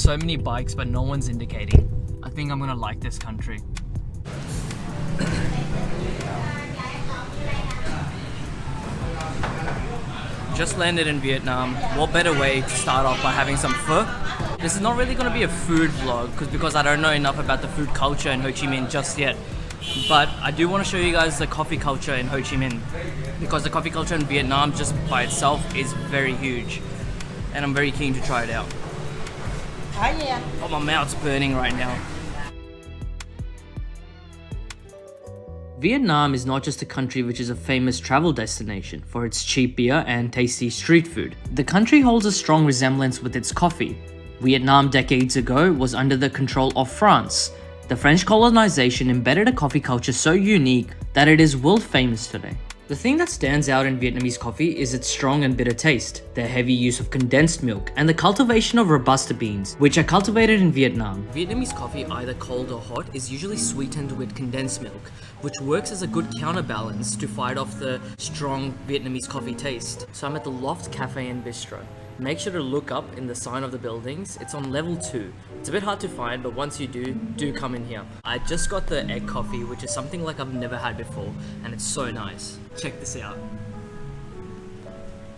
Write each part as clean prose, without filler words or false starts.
so many bikes, but no one's indicating. I think I'm gonna like this country. Just landed in Vietnam. What better way to start off by having some pho? This is not really going to be a food vlog because I don't know enough about the food culture in Ho Chi Minh just yet. But I do want to show you guys the coffee culture in Ho Chi Minh, because the coffee culture in Vietnam just by itself is very huge. And I'm very keen to try it out. Oh, my mouth's burning right now. Vietnam is not just a country which is a famous travel destination for its cheap beer and tasty street food. The country holds a strong resemblance with its coffee. Vietnam decades ago was under the control of France. The French colonization embedded a coffee culture so unique that it is world famous today. The thing that stands out in Vietnamese coffee is its strong and bitter taste, the heavy use of condensed milk, and the cultivation of Robusta beans, which are cultivated in Vietnam. Vietnamese coffee, either cold or hot, is usually sweetened with condensed milk, which works as a good counterbalance to fight off the strong Vietnamese coffee taste. So I'm at the Loft Cafe and Bistro. Make sure to look up in the sign of the buildings. It's on level 2. It's a bit hard to find, but once you do come in here. I just got the egg coffee, which is something like I've never had before, and it's so nice. Check this out.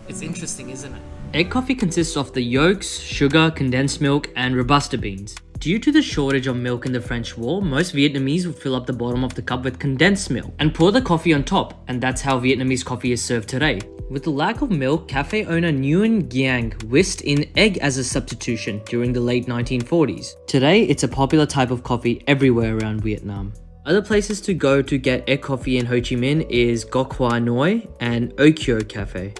It's interesting, isn't it? Egg coffee consists of the yolks, sugar, condensed milk, and Robusta beans. Due to the shortage of milk in the French War, most Vietnamese would fill up the bottom of the cup with condensed milk and pour the coffee on top, and that's how Vietnamese coffee is served today. With the lack of milk, cafe owner Nguyen Giang whisked in egg as a substitution during the late 1940s. Today, it's a popular type of coffee everywhere around Vietnam. Other places to go to get egg coffee in Ho Chi Minh is Gok Hua Noi and Okyo Cafe.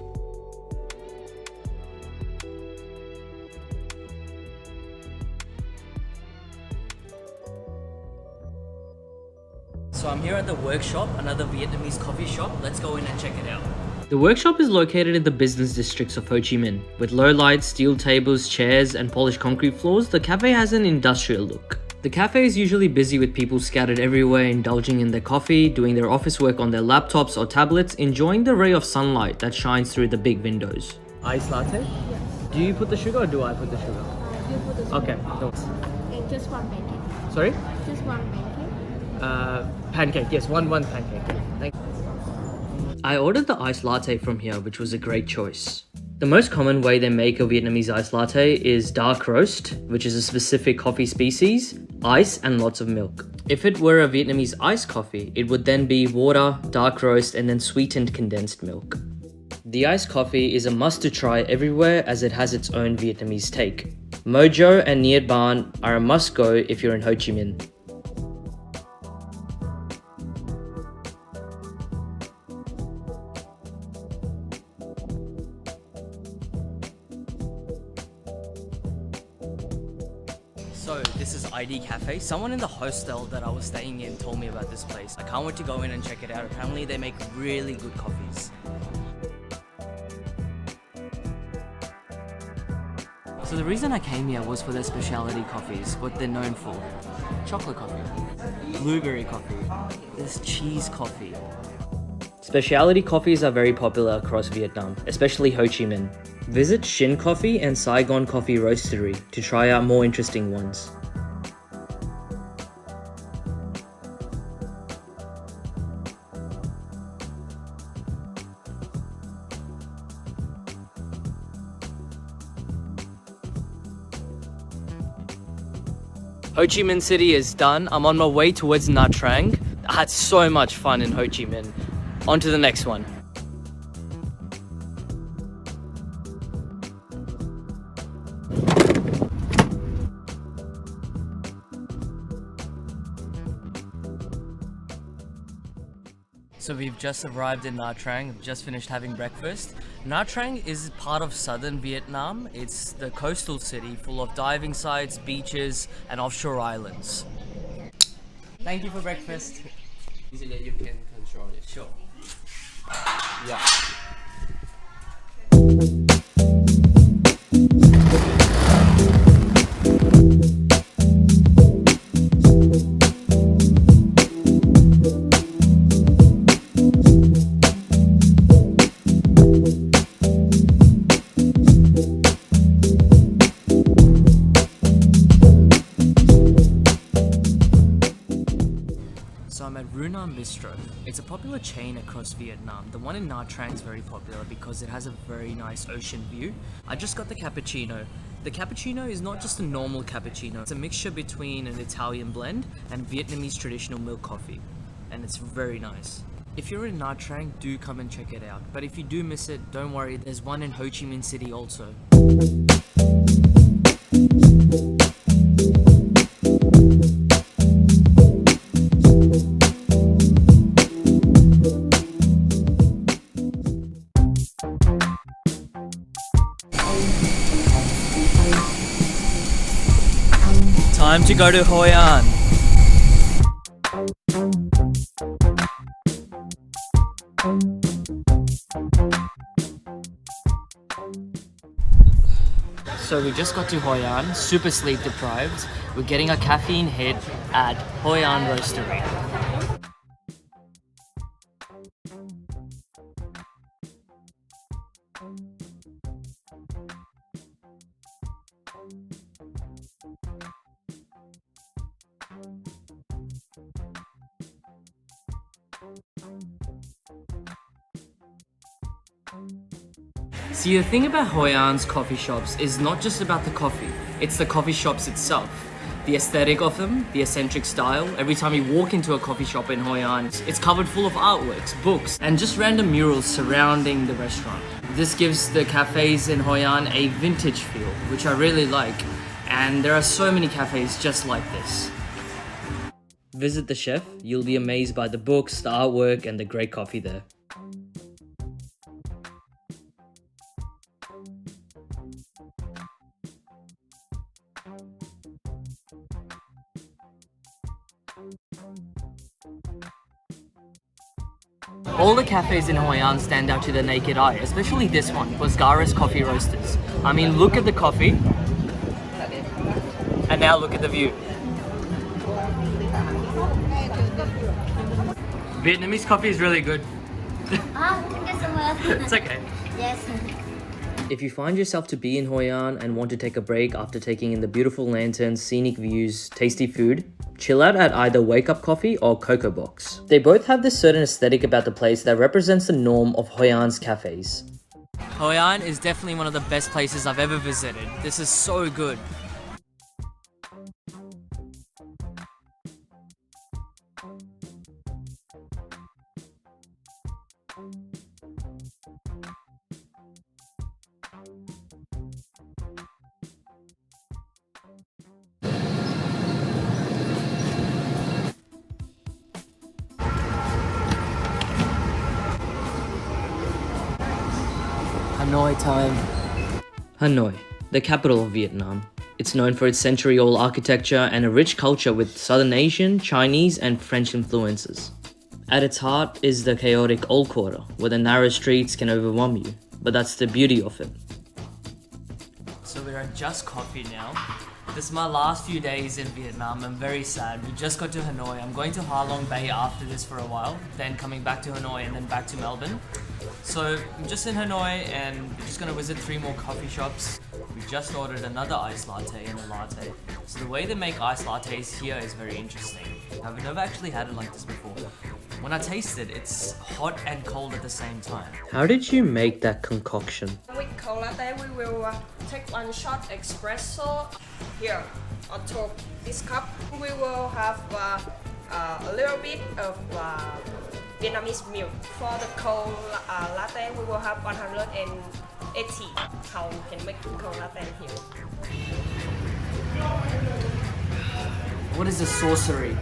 So I'm here at the workshop, another Vietnamese coffee shop. Let's go in and check it out. The workshop is located in the business districts of Ho Chi Minh. With low lights, steel tables, chairs, and polished concrete floors, the cafe has an industrial look. The cafe is usually busy with people scattered everywhere, indulging in their coffee, doing their office work on their laptops or tablets, enjoying the ray of sunlight that shines through the big windows. Ice latte? Yes. Do you put the sugar or do I put the sugar? You put the Okay. No. and just one pancake. Sorry? Just one pancake. Pancake. Yes, one pancake. Thank you. I ordered the iced latte from here, which was a great choice. The most common way they make a Vietnamese iced latte is dark roast, which is a specific coffee species, ice, and lots of milk. If it were a Vietnamese iced coffee, it would then be water, dark roast, and then sweetened condensed milk. The iced coffee is a must to try everywhere as it has its own Vietnamese take. Mojo and Nhiet Ban are a must go if you're in Ho Chi Minh. So this is ID Cafe. Someone in the hostel that I was staying in told me about this place. I can't wait to go in and check it out. Apparently they make really good coffees. So the reason I came here was for their specialty coffees, what they're known for. Chocolate coffee, blueberry coffee, there's cheese coffee. Specialty coffees are very popular across Vietnam, especially Ho Chi Minh. Visit Shin Coffee and Saigon Coffee Roastery to try out more interesting ones. Ho Chi Minh City is done. I'm on my way towards Nha Trang. I had so much fun in Ho Chi Minh. On to the next one. So we've just arrived in Nha Trang, just finished having breakfast. Nha Trang is part of southern Vietnam. It's the coastal city full of diving sites, beaches, and offshore islands. Thank you for breakfast. Easily you can control it. Sure. Yeah. So I'm at Runan Bistro. It's a popular chain across Vietnam. The one in Nha Trang is very popular because it has a very nice ocean view. I just got the cappuccino. The cappuccino is not just a normal cappuccino. It's a mixture between an Italian blend and Vietnamese traditional milk coffee. And it's very nice. If you're in Nha Trang, do come and check it out. But if you do miss it, don't worry, there's one in Ho Chi Minh City also. Time to go to Hoi An. So we just got to Hoi An, super sleep deprived. We're getting a caffeine hit at Hoi An Roastery. See, the thing about Hoi An's coffee shops is not just about the coffee, it's the coffee shops itself. The aesthetic of them, the eccentric style. Every time you walk into a coffee shop in Hoi An, it's covered full of artworks, books, and just random murals surrounding the restaurant. This gives the cafes in Hoi An a vintage feel, which I really like, and there are so many cafes just like this. Visit the chef, you'll be amazed by the books, the artwork, and the great coffee there. All the cafes in Hoi An stand out to the naked eye, especially this one, Vietnamese Coffee Roasters. I mean, look at the coffee, and now look at the view. Vietnamese coffee is really good. Thank you so much. It's okay. Yes. If you find yourself to be in Hoi An and want to take a break after taking in the beautiful lanterns, scenic views, tasty food, chill out at either Wake Up Coffee or Cocoa Box. They both have this certain aesthetic about the place that represents the norm of Hoi An's cafes. Hoi An is definitely one of the best places I've ever visited. This is so good. Hanoi time. Hanoi, the capital of Vietnam. It's known for its century-old architecture and a rich culture with Southern Asian, Chinese, and French influences. At its heart is the chaotic Old Quarter, where the narrow streets can overwhelm you, but that's the beauty of it. So we're at Just Coffee now. This is my last few days in Vietnam. I'm very sad. We just got to Hanoi. I'm going to Ha Long Bay after this for a while, then coming back to Hanoi and then back to Melbourne. So I'm just in Hanoi and we're just going to visit 3 more coffee shops. We just ordered another iced latte and a latte. So the way they make iced lattes here is very interesting. I've never actually had it like this before. When I taste it, it's hot and cold at the same time. How did you make that concoction? With cold latte, we will take 1 shot espresso here on top this cup. We will have a little bit of Vietnamese milk. For the cold latte, we will have 180 how we can make cold latte here. What is this sorcery?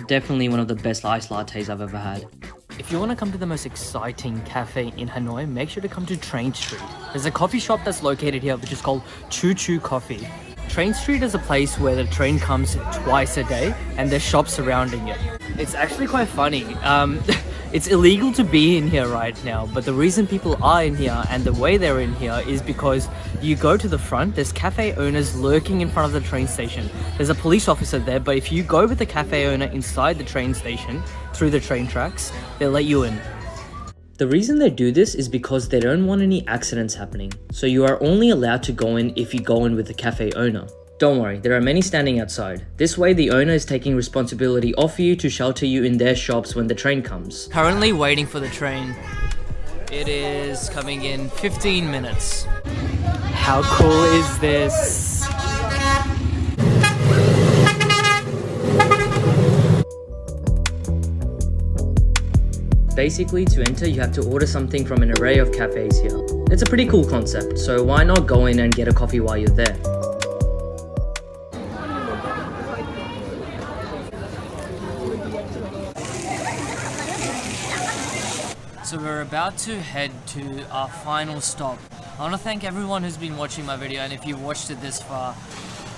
Definitely one of the best iced lattes I've ever had. If you want to come to the most exciting cafe in Hanoi, make sure to come to Trang Street. There's a coffee shop that's located here which is called Choo Choo Coffee. Trang Street is a place where the train comes twice a day and there's shops surrounding it. It's actually quite funny. It's illegal to be in here right now, but the reason people are in here and the way they're in here is because you go to the front, there's cafe owners lurking in front of the train station. There's a police officer there, but if you go with the cafe owner inside the train station, through the train tracks, they'll let you in. The reason they do this is because they don't want any accidents happening, so you are only allowed to go in if you go in with the cafe owner. Don't worry, there are many standing outside. This way the owner is taking responsibility off you to shelter you in their shops when the train comes. Currently waiting for the train. It is coming in 15 minutes. How cool is this? Basically, to enter, you have to order something from an array of cafes here. It's a pretty cool concept, so why not go in and get a coffee while you're there? So we're about to head to our final stop. I want to thank everyone who's been watching my video, and if you've watched it this far,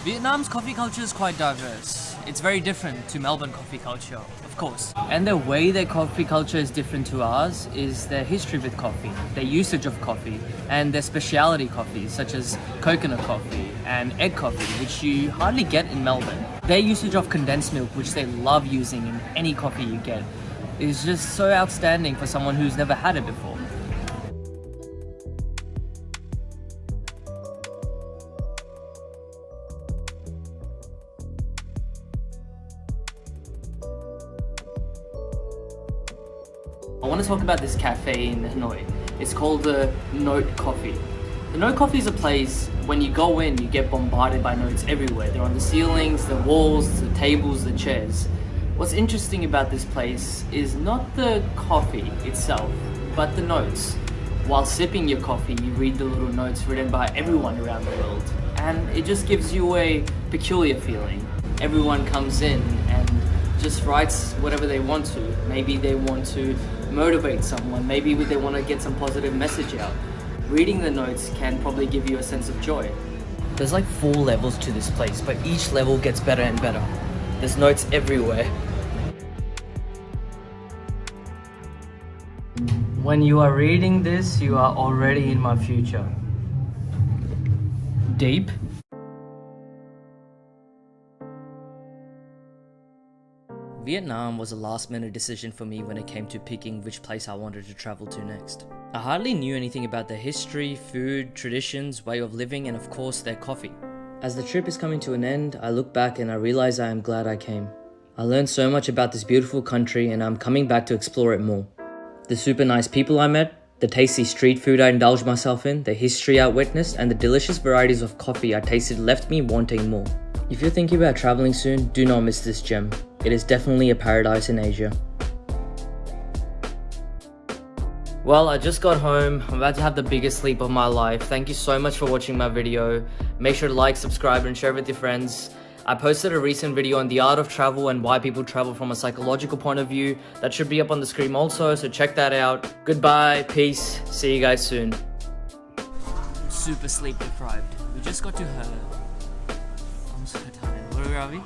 Vietnam's coffee culture is quite diverse. It's very different to Melbourne coffee culture, of course. And the way their coffee culture is different to ours is their history with coffee, their usage of coffee, and their specialty coffees such as coconut coffee and egg coffee, which you hardly get in Melbourne. Their usage of condensed milk, which they love using in any coffee you get, is just so outstanding for someone who's never had it before. I want to talk about this cafe in Hanoi. It's called the Note Coffee. The Note Coffee is a place, when you go in, you get bombarded by notes everywhere. They're on the ceilings, the walls, the tables, the chairs. What's interesting about this place is not the coffee itself, but the notes. While sipping your coffee, you read the little notes written by everyone around the world. And it just gives you a peculiar feeling. Everyone comes in and just writes whatever they want to. Maybe they want to motivate someone, maybe they want to get some positive message out. Reading the notes can probably give you a sense of joy. There's like 4 levels to this place, but each level gets better and better. There's notes everywhere. When you are reading this, you are already in my future. Deep. Vietnam was a last-minute decision for me when it came to picking which place I wanted to travel to next. I hardly knew anything about their history, food, traditions, way of living, and of course their coffee. As the trip is coming to an end, I look back and I realize I am glad I came. I learned so much about this beautiful country and I'm coming back to explore it more. The super nice people I met, the tasty street food I indulged myself in, the history I witnessed, and the delicious varieties of coffee I tasted left me wanting more. If you're thinking about traveling soon, do not miss this gem. It is definitely a paradise in Asia. Well, I just got home. I'm about to have the biggest sleep of my life. Thank you so much for watching my video. Make sure to like, subscribe, and share it with your friends. I posted a recent video on the art of travel and why people travel from a psychological point of view. That should be up on the screen also, so check that out. Goodbye, peace, see you guys soon. Super sleep deprived. We just got to her. I'm so tired. Where are we?